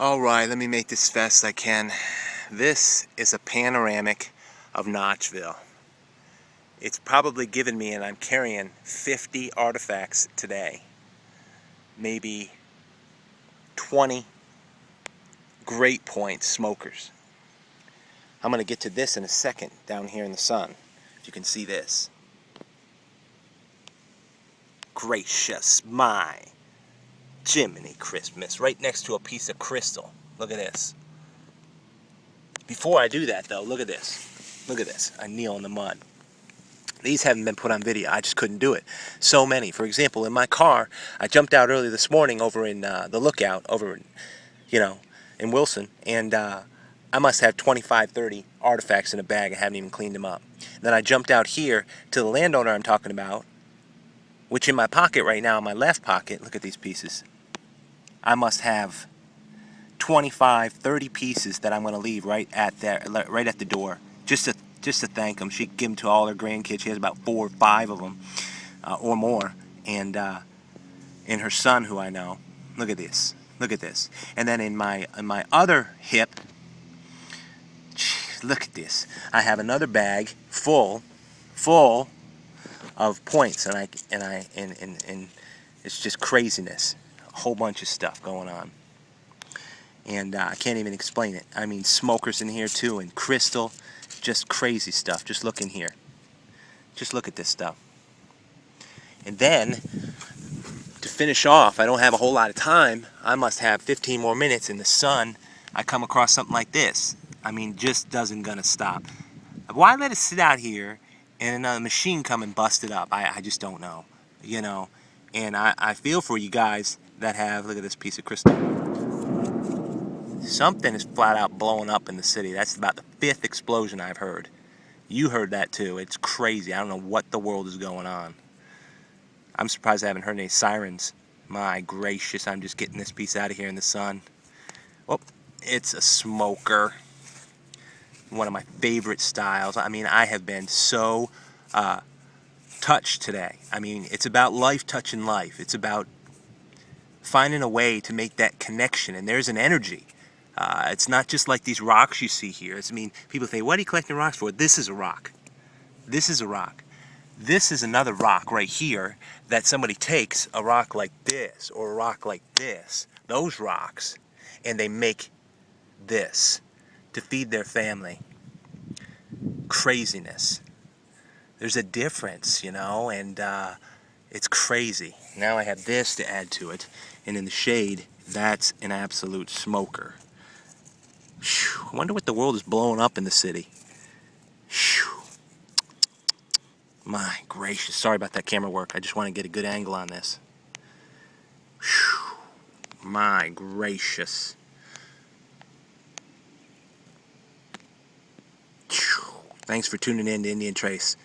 Alright, let me make this as fast as I can. This is a panoramic of Notchville. It's probably given me, and I'm carrying 50 artifacts today. Maybe 20 great point smokers. I'm going to get to this in a second down here in the sun. If you can see this. Gracious my Jiminy Christmas, right next to a piece of crystal. Look at this. Before I do that though, look at this. Look at this. I kneel in the mud. These haven't been put on video. I just couldn't do it. So many. For example, in my car, I jumped out early this morning over in the Lookout, over in, in Wilson, and I must have 25, 30 artifacts in a bag. I haven't even cleaned them up. Then I jumped out here to the landowner I'm talking about, which in my pocket right now, in my left pocket, look at these pieces. I must have 25, 30 pieces that I'm going to leave right at the door, just to thank them. She can give them to all her grandkids. She has about 4 or 5 of them, or more, and her son, who I know. Look at this. Look at this. And then in my other hip, look at this. I have another bag full of points, and it's just craziness. A whole bunch of stuff going on. And I can't even explain it. I mean, smokers in here too, and crystal, just crazy stuff. Just look in here. Just look at this stuff. And then, to finish off, I don't have a whole lot of time. I must have 15 more minutes in the sun. I come across something like this. I mean, just doesn't gonna stop. Why let it sit out here and another machine come and bust it up? I just don't know. And I feel for you guys that have, look at this piece of crystal. Something is flat out blowing up in the city. That's about the 5th explosion I've heard. You heard that too. It's crazy. I don't know what the world is going on. I'm surprised I haven't heard any sirens. My gracious, I'm just getting this piece out of here in the sun. Oh, it's a smoker. One of my favorite styles. I mean, I have been so touched today. I mean, it's about life touching life. It's about finding a way to make that connection, and there's an energy. It's not just like these rocks you see here. I mean, people say, what are you collecting rocks for? This is a rock. This is a rock. This is another rock right here that somebody takes, a rock like this or a rock like this, those rocks, and they make this to feed their family. Craziness. There's a difference, and it's crazy. Now I have this to add to it, and in the shade, that's an absolute smoker. Whew. I wonder what the world is blowing up in the city. Whew. My gracious. Sorry about that camera work. I just want to get a good angle on this. Whew. My gracious. Whew. Thanks for tuning in to Indian Trace.